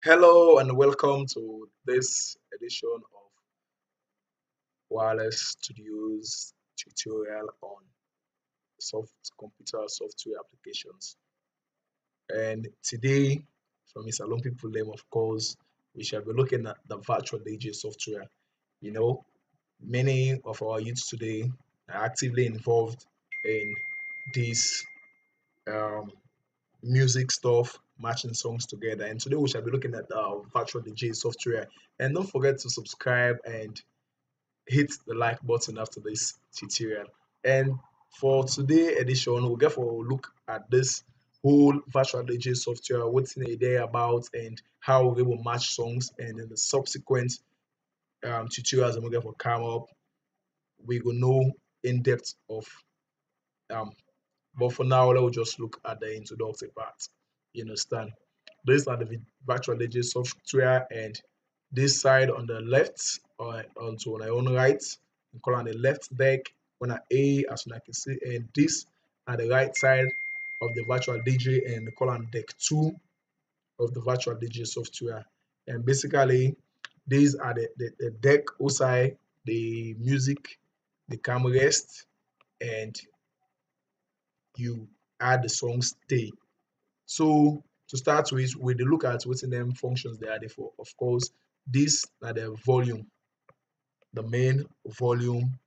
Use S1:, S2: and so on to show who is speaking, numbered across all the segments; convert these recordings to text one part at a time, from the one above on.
S1: Hello and welcome to this edition of Wireless Studios tutorial on computer software applications. And today, from Mr. Long People name, of course, we shall be looking at the virtual DJ software. You know, many of our youths today are actively involved in this um, music stuff, matching songs together. And today we shall be looking at virtual DJ software. And don't forget to subscribe and hit the like button after this tutorial. And for today edition, we'll get for a look at this whole virtual DJ software, what's in a day about, and how we will match songs. And in the subsequent tutorials, and we'll get for come up, we will know in depth of um. But for now, let's just look at the introductory part. You understand? These are the virtual DJ software, and this side on the left or onto my own right, you call on the left deck on a A as I can see, and this at the right side of the virtual DJ and the call on deck 2 of the virtual DJ software. And basically, these are the deck outside the music, the camera rest, and you add the songs there. So to start with the look at what's in them functions they are there for. Of course, this are the volume, the main volume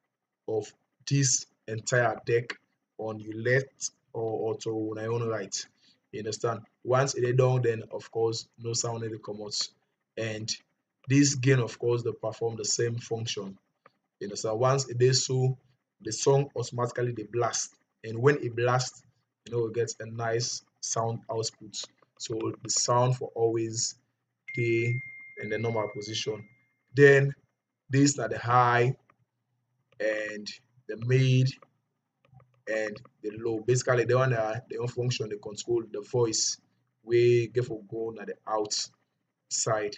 S1: of this entire deck on your left or to on your own right. You understand? Once it is done, then of course no sound need to come out. And this gain, of course, they perform the same function. You understand? Once it is so, the song automatically they blast. And when it blasts, it gets a nice sound output. So the sound for always stay in the normal position. Then these are the high and the mid and the low. Basically, the one that they don't function, they control the voice. We get for going at the outside.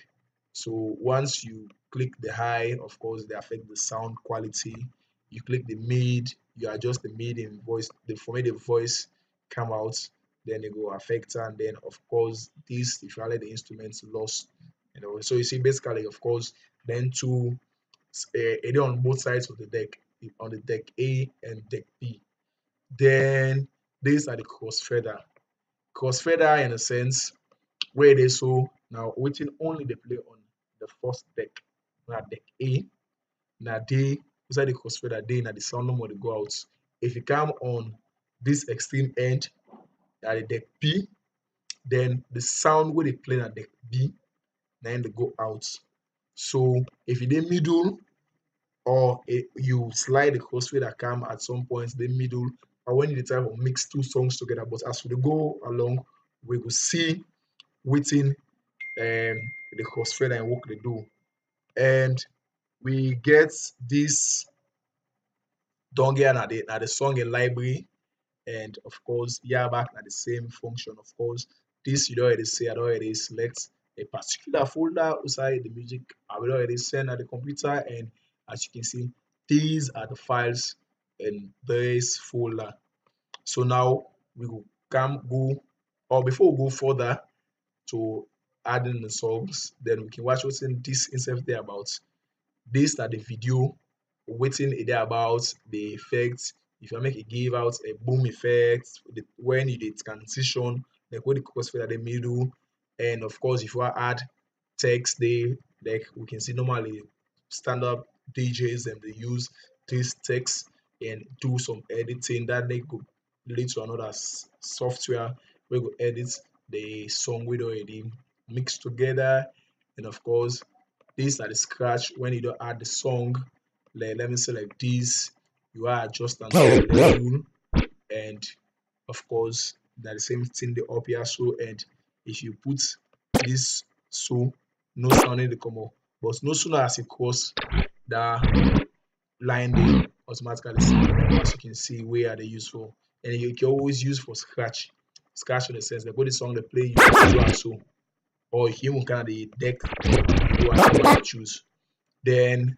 S1: So once you click the high, of course, they affect the sound quality. You click the mid, you adjust the mid in voice, the for me the voice come out, then it will affect, and then of course this if you let the instruments lost, So you see, basically, of course, then to it on both sides of the deck, on the deck A and deck B. Then these are the crossfader. Crossfader in a sense where it is so now waiting only the play on the first deck. Now deck A, now they inside the crossfader they now the sound no more they go out. If you come on this extreme end, that the deck B, then the sound where they play at deck B, then they go out. So if you in middle or you slide the crossfader come at some points the middle, or when you try to mix two songs together, but as we go along, we will see waiting the crossfader and work they do. And we get this dongle at the song in library, and of course back at the same function. Of course, this you don't already say, I don't already select a particular folder outside the music. I will already send at the computer, and as you can see, these are the files in this folder. So now we will come go, or before we go further to adding the songs, then we can watch what's in this instead there about. This are the video waiting it there about the effects. If you make a give out a boom effect, when you did transition, like what the crossfade at the middle, and of course if you add text they like we can see normally standard DJs and they use this text and do some editing that they could lead to another software where go edit the song we already mixed together. And of course these are the scratch when you don't add the song. Like, let me say like this, you are adjust and level, and of course that the same thing the up here. So and if you put this so no sounding the come up, but no sooner as it cross the line they automatically see, as you can see where are they useful. And you can always use for scratch in the sense like what the song they play you do and so, or if you even kind of the deck you want to choose. Then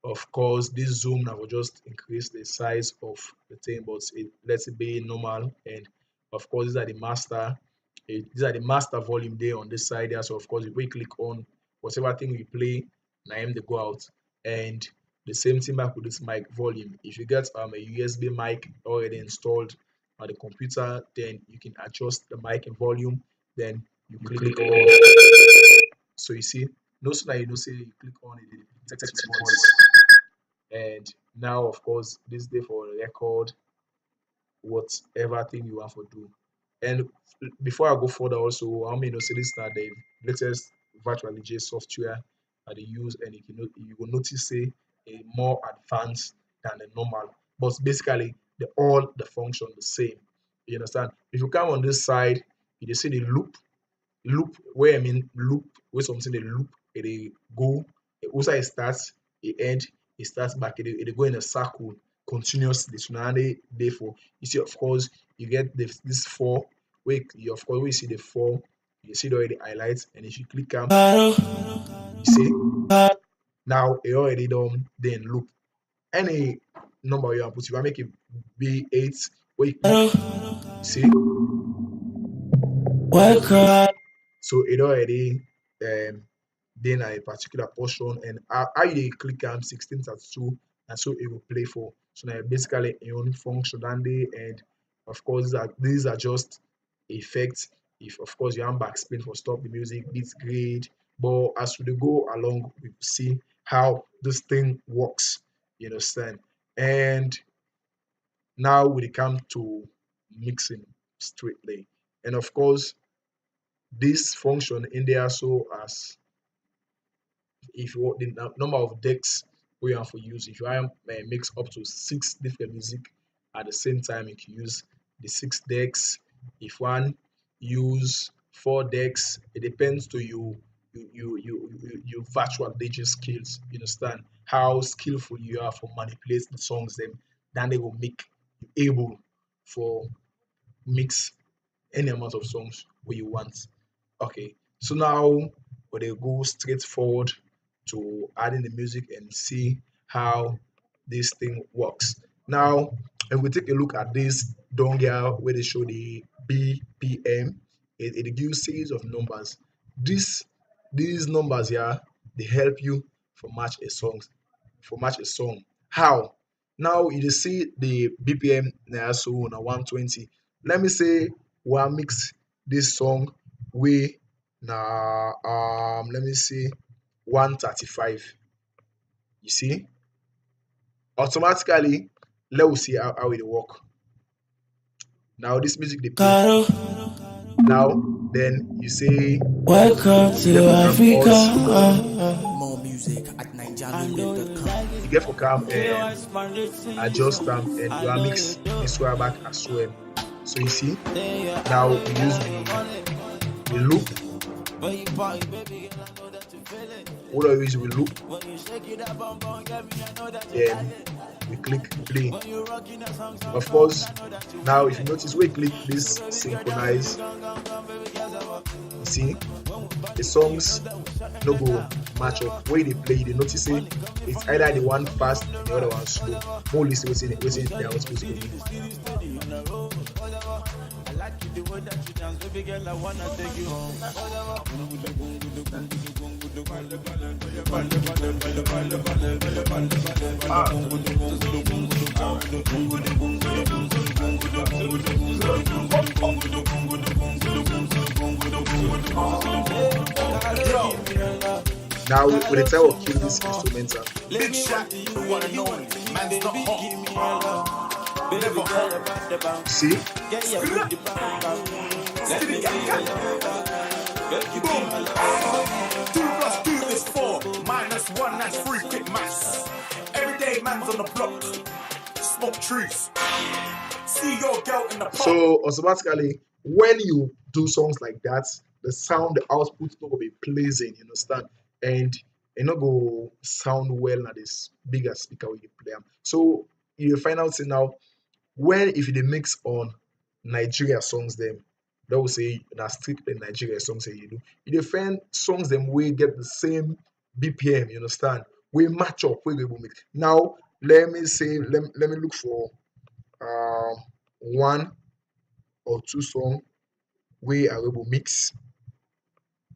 S1: of course this zoom now will just increase the size of the thing, but it lets it be normal. And of course these are the master these are the master volume there on this side there. So of course, if we click on whatever thing we play, now him they go out. And the same thing back with this mic volume. If you get a USB mic already installed on the computer, then you can adjust the mic and volume. Then you click on. So you see, no sooner you know say you click on it, it detects your voice. And now of course this day for record whatever thing you want to do. And before I go further, also, I mean, say this that the latest virtual DJ software that they use, and you will notice say a more advanced than the normal. But basically, all the function the same. You understand? If you come on this side, you just see the loop where I mean loop where something they loop it dey go also it starts it end it starts back it dey go in a circle continuously so na dey for you see of course you get this four wey you of course wey you see the four you see it already highlight and if you click am you see now it already don dey in loop any number you wan put you wan make it be 8 wey you click see so it already dey na a particular portion and how you dey click am 1632 na so it go play for so na basically im own function and dey and of course these are just effects if of course you wan backspin for stop the music beat grade but as we dey go along we go see how this thing works you understand and now we dey come to mixing straightly and of course this function in there so as if you want the number of decks wey you wan for use if you wan mix up to 6 different music at the same time you can use the 6 decks if you wan use 4 decks it depends to you virtual DJ skills you understand how skillful you are for manipulate the songs dem then they go make you able for mix any amount of songs wey you want. Okay, so now we dey go straight forward to adding the music and see how this thing works. Now, if we take a look at this dongle where they show the BPM, it gives series of numbers. These numbers here they help you for match a song. How? Now you dey see the BPM na so na 120. Let me say we mix this song wey na let me see 135. You see? Automatically, let us see how it work. Now this music they play. Now then you say
S2: Welcome to Africa.
S3: More music at NigerMusic.com.
S1: you get for calm and adjust them and you are mix this one back as well. So you see now we use the loop. What I use we loop. Then we click play. Of course, now if you notice we click this synchronize. You see the songs no go match up. When they play, they notice it. It's either the one fast and the other one slow. More listen what's they are supposed to be. Now with the time of kill this instrumental.
S3: Big shot, the one and only. Man's not hot. Never hot.
S1: See?
S3: Boom. 2 + 2 is 4. -1, that's 3. Quick maths. Everyday man's on the block. Smoke trees. See your girl in the park.
S1: So automatically, when you do songs like that, the sound, the output is not gonna be pleasing, you understand? And it not go sound well at this bigger speaker when you play them. So you find out say now when if they mix on Nigeria songs them, that will say that strictly Nigeria songs that you do. You find songs them we get the same BPM, you understand? We match up, we will mix. Now let me say let me look for 1 or 2 songs we are able mix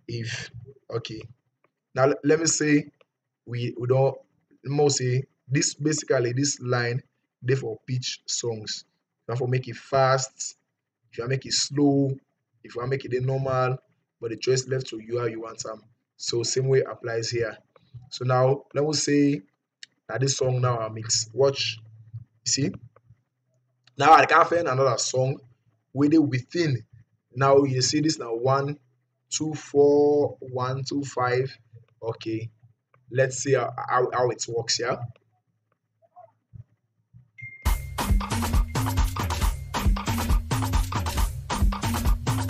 S1: if okay. Now let me say we don't more say this basically this line they for pitch songs. Now for make it fast, if you want make it slow, if you want make it the normal, but the choice left to you how you want them. So same way applies here. So now let me say that this song now I mix. Watch, see. Now I can't find another song with it within. Now you see this now 1 2 4 1 2 5. Okay, let's see how it works. Yeah.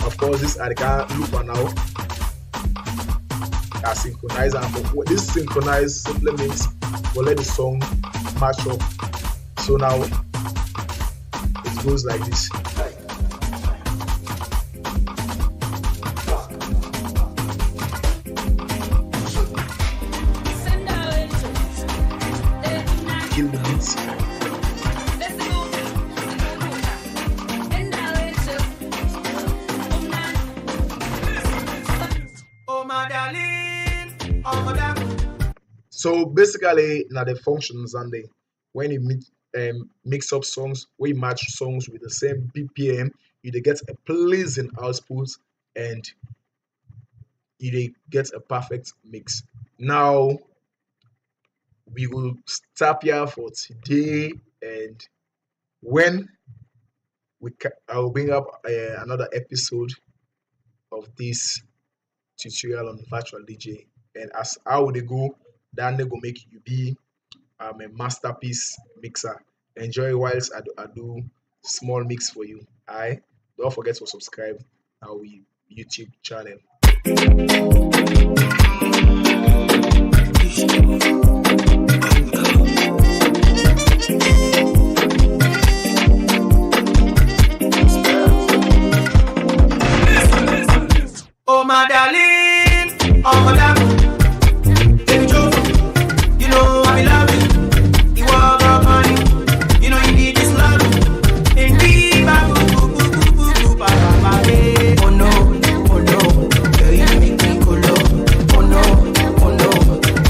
S1: Of course, this I can't look for now. I synchronize and this synchronize simply means we'll let the song match up. So now it goes like this. Kill the beats. So basically, now the functions and the when you mix up songs, we match songs with the same BPM, you dey get a pleasing output and you dey get a perfect mix. Now we will stop here for today, and when I will bring up another episode of this tutorial on virtual DJ, and as how they go, that they go make you be a masterpiece mixer. Enjoy whilst I do small mix for you. I don't forget to subscribe our YouTube channel.
S2: Oh my darling, oh my darling, baby Joe, you know I'm in love with you. You are my money, you know you need this love. And be my oh no, girl you make me go low. Oh no,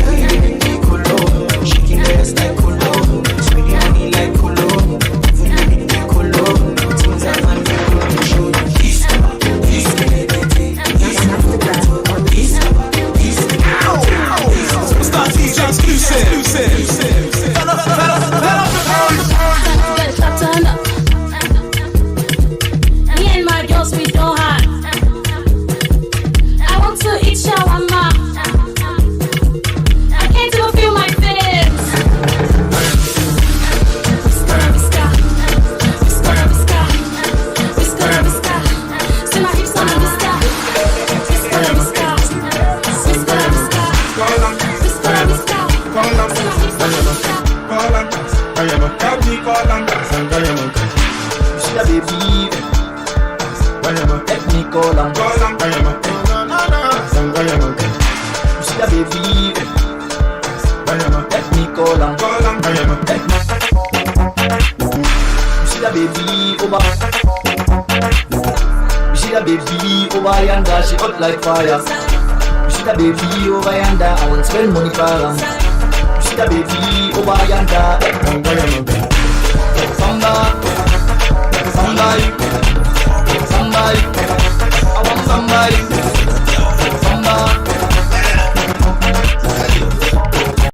S2: girl you make me go low. Shaking your ass like colo, spending money like colo, even if it ain't colo. Things I find to show you.
S4: Me and my girls, we don't hide. I want to eat shawarma. I can't even feel my feelings. Whisker. See my hips on the whisker. Whisker. See my hips on the whisker.
S2: Let me call on. You see that baby? Let me call on. You see that baby over? You see that baby over yonder? She hot like fire. You see that baby over yonder? I won't spend money for her. You see that baby over yonder? Somebody, I want somebody.